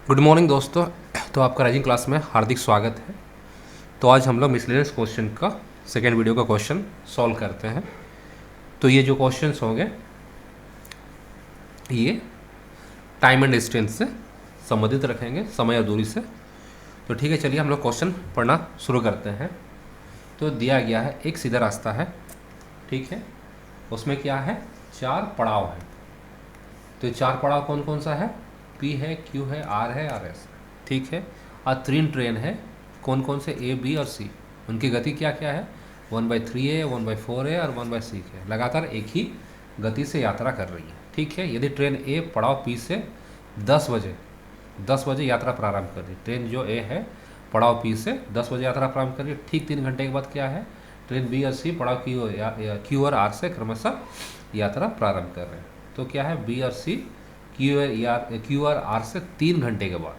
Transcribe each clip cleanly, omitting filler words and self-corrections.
Good morning दोस्तों। तो आपका राइजिंग क्लास में हार्दिक स्वागत है। तो आज हम लोग मिसलेनियस क्वेश्चन का सेकेंड वीडियो का क्वेश्चन सॉल्व करते हैं। तो ये जो क्वेश्चंस होंगे ये टाइम एंड डिस्टेंस से संबंधित रखेंगे, समय और दूरी से। तो ठीक है, चलिए हम लोग क्वेश्चन पढ़ना शुरू करते हैं। तो दिया गया है एक सीधा रास्ता है, ठीक है। उसमें क्या है, 4 पड़ाव है। तो ये 4 पड़ाव कौन कौन सा है, पी है, क्यू है, आर है, आर एस, ठीक है। और 3 ट्रेन है, कौन कौन से, ए, बी और सी। उनकी गति क्या क्या है, 1/3 है, 1/4 है और 1/6 है। लगातार एक ही गति से यात्रा कर रही है, ठीक है। यदि ट्रेन ए पड़ाव पी से 10 बजे यात्रा प्रारंभ कर रही है, ट्रेन जो ए है पड़ाव पी से 10 बजे यात्रा प्रारंभ कर रही है, ठीक 3 घंटे के बाद क्या है, ट्रेन बी और सी पड़ाव क्यू और आर से क्रमशः यात्रा प्रारंभ कर रहे हैं। तो क्या है, बी और सी क्यू और आर से 3 घंटे के बाद,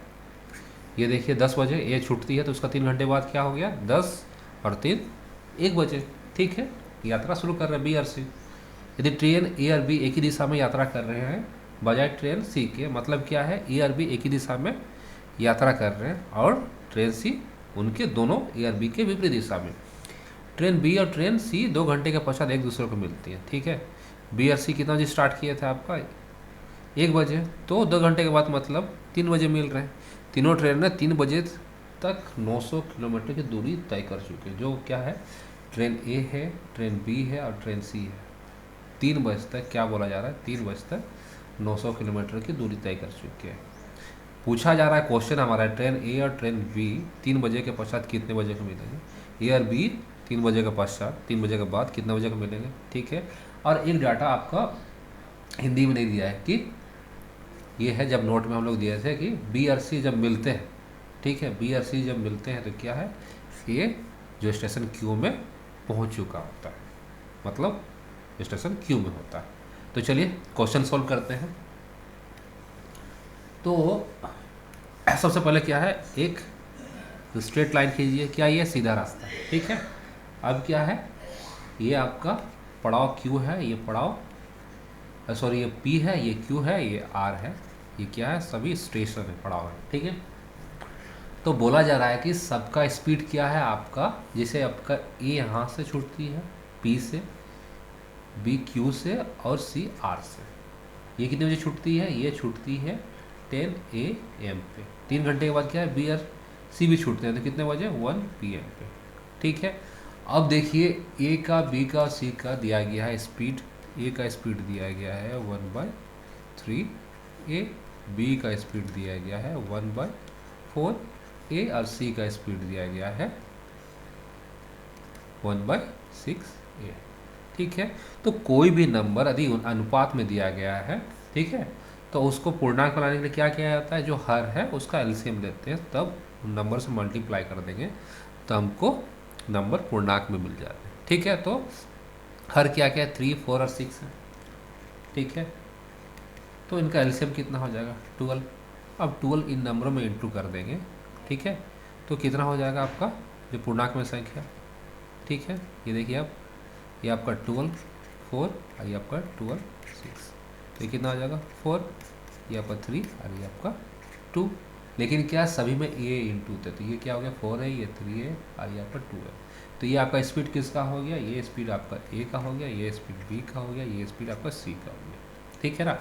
ये देखिए 10 बजे ए छूटती है तो उसका 3 घंटे बाद क्या हो गया, 10 और 3 1 बजे, ठीक है। यात्रा शुरू कर रहे हैं बी और सी। यदि ट्रेन ए और बी एक ही दिशा में यात्रा कर रहे हैं बजाय ट्रेन सी के, मतलब क्या है, ए और बी एक ही दिशा में यात्रा कर रहे हैं और ट्रेन सी उनके दोनों ए और बी के विपरीत दिशा में। ट्रेन बी और ट्रेन सी 2 घंटे के पश्चात एक दूसरे को मिलती है, ठीक है। बी और सी कितना बजे स्टार्ट किए थे आपका, 1 बजे, तो 2 घंटे के बाद मतलब 3 बजे मिल रहे हैं। तीनों ट्रेन ने 3 बजे तक 900 किलोमीटर की दूरी तय कर चुके हैं। जो क्या है, ट्रेन ए है, ट्रेन बी है और ट्रेन सी है। 3 बजे तक क्या बोला जा रहा है, 3 बजे तक 900 किलोमीटर की दूरी तय कर चुके हैं। पूछा जा रहा है, क्वेश्चन हमारा है, ट्रेन ए और ट्रेन बी 3 बजे के पश्चात कितने बजे को मिलेंगे। ए और बी 3 बजे के पश्चात, 3 बजे के बाद कितने बजे को मिलेंगे, ठीक है। और एक डाटा आपका हिंदी में नहीं दिया है कि ये है, जब नोट में हम लोग दिए थे कि बी और सी जब मिलते हैं, ठीक है, बी और सी जब मिलते हैं तो क्या है, ये जो स्टेशन क्यू में पहुंच चुका होता है, मतलब स्टेशन क्यू में होता है। तो चलिए क्वेश्चन सॉल्व करते हैं। तो सबसे पहले क्या है, एक स्ट्रेट लाइन खींचिए, क्या ये सीधा रास्ता है, ठीक है। अब क्या है, ये आपका पड़ाव क्यू है, ये पड़ाव सॉरी ये पी है, ये क्यू है, ये आर है, ये क्या है, सभी स्टेशन है, पड़ाव है, ठीक है। तो बोला जा रहा है कि सबका स्पीड क्या है आपका, जैसे आपका ए यहाँ से छूटती है पी से, बी क्यू से और सी आर से। ये कितने बजे छूटती है, ये छूटती है 10 AM पे। 3 घंटे के बाद क्या है, बी और सी भी छूटते हैं, तो कितने बजे, 1 PM पे, ठीक है। अब देखिए ए का, बी का, सी का दिया गया है स्पीड। ए का स्पीड दिया गया है 1/3 ए, बी का स्पीड दिया गया है 1/4 ए और सी का स्पीड दिया गया है 1/6 ए, ठीक है। तो कोई भी नंबर यदि अनुपात में दिया गया है, ठीक है, तो उसको पूर्णांक बनाने के लिए क्या किया जाता है, जो हर है उसका एलसीएम लेते हैं, तब नंबर से मल्टीप्लाई कर देंगे तो हमको नंबर पूर्णांक में मिल जाते हैं, ठीक है। तो हर क्या क्या है, 3, 4 और 6 है, ठीक है। तो इनका एलसीएम कितना हो जाएगा, 12। अब 12 इन नंबरों में इंटू कर देंगे, ठीक है। तो कितना हो जाएगा आपका जो पूर्णांक में संख्या, ठीक है। ये देखिए आप, ये आपका 12 4 और ये आपका 12 6, तो ये कितना हो जाएगा 4, ये आपका 3 और ये आपका 2। लेकिन क्या सभी में ए इंटू थे, तो ये क्या हो गया, 4 है, ये 3 है और ये आपका 2 है। तो ये आपका स्पीड किसका हो गया, ये स्पीड आपका ए का हो गया, ये स्पीड बी का हो गया, ये स्पीड आपका सी का हो गया, ठीक है ना।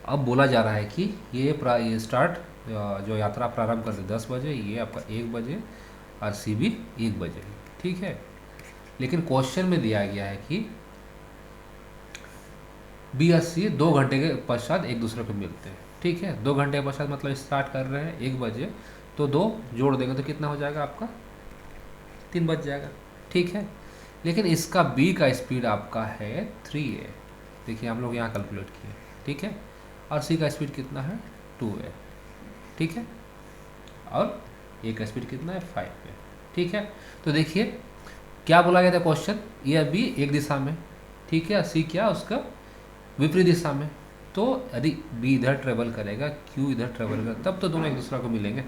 अब बोला जा रहा है कि ये स्टार्ट जो यात्रा प्रारंभ करते 10 बजे, ये आपका 1 बजे और सी भी 1 बजे, ठीक है। लेकिन क्वेश्चन में दिया गया है कि बी और सी 2 घंटे के पश्चात एक दूसरे को मिलते हैं, ठीक है। 2 घंटे के पश्चात मतलब स्टार्ट कर रहे हैं 1 बजे, तो 2 जोड़ देंगे तो कितना हो जाएगा आपका, 3 बज जाएगा, ठीक है। लेकिन इसका बी का स्पीड आपका है 3 है, देखिए हम लोग यहाँ कैलकुलेट किए, ठीक है। और सी का स्पीड कितना है, 2 है, ठीक है। और ए का स्पीड कितना है, 5 है, ठीक है। तो देखिए क्या बोला गया था क्वेश्चन, ए और बी एक दिशा में, ठीक है, सी क्या उसका विपरीत दिशा में। तो यदि बी इधर ट्रेवल करेगा, क्यू इधर ट्रेवल करेगा, तब तो दोनों एक दूसरे को मिलेंगे,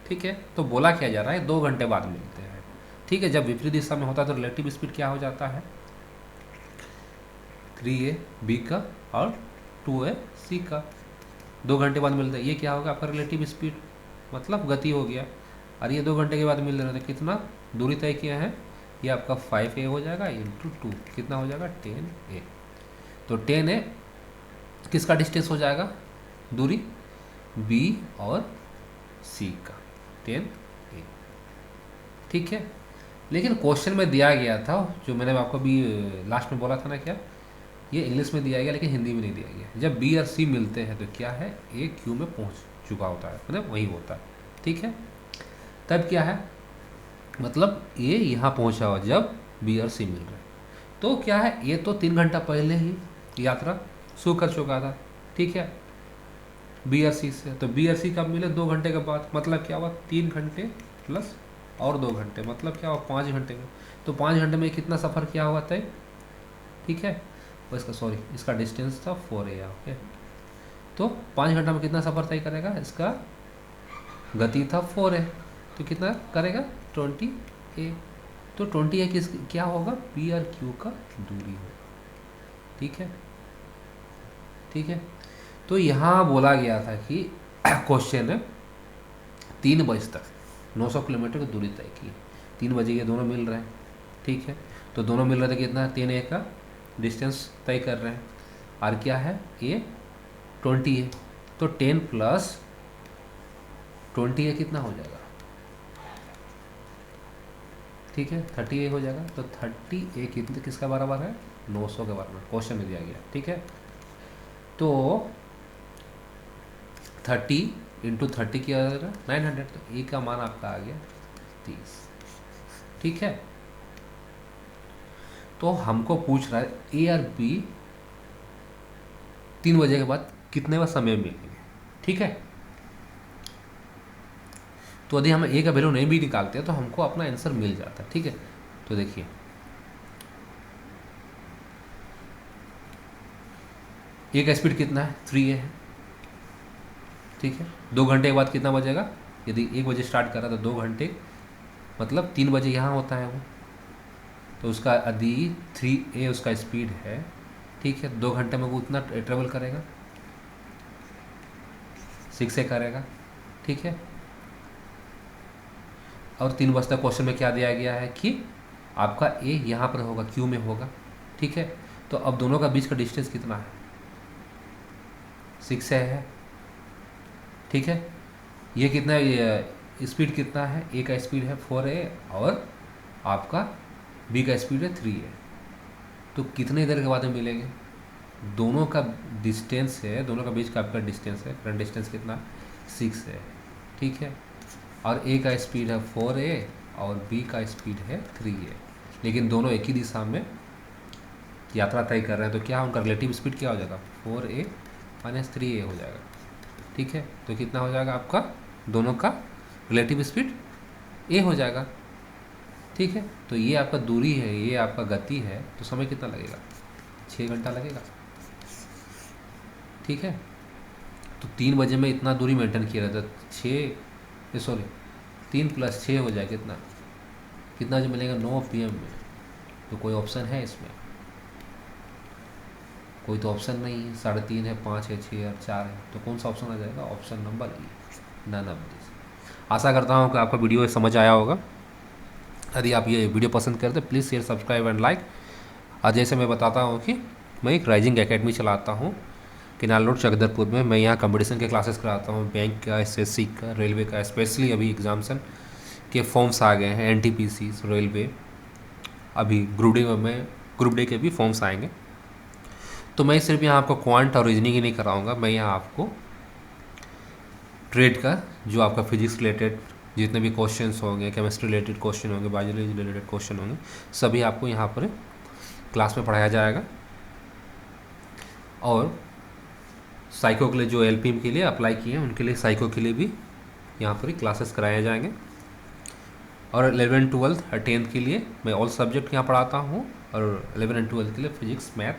ठीक है। तो बोला क्या जा रहा है, 2 घंटे बाद मिलते हैं, ठीक है। जब विपरीत दिशा में होता है तो रिलेटिव स्पीड क्या हो जाता है, 3 है बी का और 2 है सी का, 2 घंटे बाद मिलता है, ये क्या होगा आपका रिलेटिव स्पीड, मतलब गति हो गया। और ये 2 घंटे के बाद मिल रहा है तो कितना दूरी तय किया है, ये आपका 5a हो जाएगा इंटू 2, कितना हो जाएगा 10a। तो 10a किसका डिस्टेंस हो जाएगा, दूरी b और c का, 10a, ठीक है। लेकिन क्वेश्चन में दिया गया था, जो मैंने आपको भी लास्ट में बोला था ना, क्या ये इंग्लिश में दिया गया लेकिन हिंदी में नहीं दिया गया। जब बी और सी मिलते हैं तो क्या है, ए क्यू में पहुंच चुका होता है, मतलब वही होता है, ठीक है। तब क्या है, मतलब ए यहाँ पहुंचा हुआ जब बी और सी मिल रहे हैं, तो क्या है, ये तो 3 घंटा पहले ही यात्रा शुरू कर चुका था, ठीक है, बी और सी से। तो बी और सी कब मिले, 2 घंटे के बाद, मतलब क्या हुआ 3 घंटे प्लस और 2 घंटे, मतलब क्या हुआ 5 घंटे में। तो 5 घंटे में कितना सफ़र किया हुआ तय, ठीक है। और इसका सॉरी इसका डिस्टेंस था 4a, ओके। तो 5 घंटा में कितना सफ़र तय करेगा, इसका गति था 4a, तो कितना करेगा 20a। तो 20a किस क्या होगा, पी और क्यू का दूरी होगा, ठीक है, ठीक है। तो यहाँ बोला गया था कि क्वेश्चन है 3 बजे तक 900 किलोमीटर की दूरी तय की, 3 बजे ये दोनों मिल रहे हैं, ठीक है। तो दोनों मिल रहे थे, कितना 3a का डिस्टेंस तय कर रहे हैं, और क्या है ये 20a, तो 10 प्लस 20a कितना हो जाएगा, ठीक है 30a हो जाएगा। तो 30a कितने किसका बराबर है, 900 के बराबर, क्वेश्चन में दिया गया, ठीक है। तो 30 इंटू 30 किया जाएगा 900, तो ए का मान आपका आ गया 30, ठीक है। तो हमको पूछ रहा है ए और बी 3 बजे के बाद कितने बार समय मिलेंगे, ठीक है। तो यदि हम ए का वैल्यू नहीं भी निकालते हैं तो हमको अपना आंसर मिल जाता है, ठीक है। तो देखिए ए का स्पीड कितना है, 3a है, ठीक है। 2 घंटे के बाद कितना बजेगा, यदि 1 बजे स्टार्ट करा तो 2 घंटे मतलब 3 बजे यहाँ होता है वो, तो उसका यदि 3a उसका स्पीड है, ठीक है, 2 घंटे में वो उतना ट्रेवल करेगा, 6a करेगा, ठीक है। और 3 बजे तक क्वेश्चन में क्या दिया गया है कि आपका ए यहाँ पर होगा, क्यू में होगा, ठीक है। तो अब दोनों का बीच का डिस्टेंस कितना है, 6a है, ठीक है। ये कितना स्पीड कितना है, ए का स्पीड है 4a और आपका बी का स्पीड है 3a, तो कितने देर के बाद में मिलेंगे, दोनों का डिस्टेंस है, दोनों का बीच का आपका डिस्टेंस है, करंट डिस्टेंस कितना 6 है, ठीक है। और ए का स्पीड है 4a और बी का स्पीड है 3a, लेकिन दोनों एक ही दिशा में यात्रा तय कर रहे हैं, तो क्या उनका रिलेटिव स्पीड क्या हो जाएगा, 4a माइनस 3a हो जाएगा, ठीक है। तो कितना हो जाएगा आपका, दोनों का रिलेटिव स्पीड a हो जाएगा, ठीक है। तो ये आपका दूरी है, ये आपका गति है, तो समय कितना लगेगा, 6 घंटा लगेगा, ठीक है। तो 3 बजे में इतना दूरी मेंटेन किया रहता है, 3 प्लस 6 हो जाए कितना, कितना जो मिलेगा 9 PM में। तो कोई ऑप्शन है इसमें, कोई तो ऑप्शन नहीं है, 3.5 है, 5 है, 6 और 4 है, तो कौन सा ऑप्शन आ जाएगा, option number E, none of this. आशा करता हूँ कि आपका वीडियो समझ आया होगा। यदि आप ये वीडियो पसंद करते please share subscribe and like. आज जैसे मैं बताता हूँ कि मैं एक राइजिंग एकेडमी चलाता हूँ किनाल रोड चकदरपुर में। मैं यहाँ कंपटीशन के क्लासेस कराता हूँ, बैंक का, SSC का, रेलवे का, स्पेशली अभी एग्जाम्सन के फॉर्म्स आ गए हैं, NTPC, रेलवे, अभी ग्रुप डी के भी फॉर्म्स आएंगे। तो मैं सिर्फ यहाँ आपको क्वांट और रीजनिंग ही नहीं कराऊंगा, मैं यहाँ आपको ट्रेड का, जो आपका फिजिक्स रिलेटेड जितने भी क्वेश्चंस होंगे, केमिस्ट्री रिलेटेड क्वेश्चन होंगे, बायोलॉजी रिलेटेड क्वेश्चन होंगे, सभी आपको यहाँ पर क्लास में पढ़ाया जाएगा। और साइको के लिए जो LPM के लिए अप्लाई किए हैं उनके लिए साइको के लिए भी यहाँ पर क्लासेस कराए जाएंगे। और 11th 12th और 10th के लिए मैं ऑल सब्जेक्ट यहाँ पढ़ाता हूँ, और 11 और 12 के लिए physics, math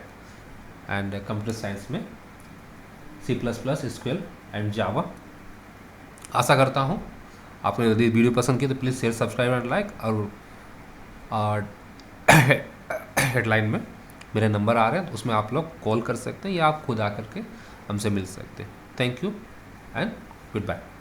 and computer science में C++, SQL एंड जावा। आशा करता हूँ आपने यदि वीडियो पसंद की तो please share subscribe and like. और हेडलाइन में मेरे नंबर आ रहे हैं, तो उसमें आप लोग कॉल कर सकते हैं या आप खुद आकर के हमसे मिल सकते हैं। Thank you and good bye.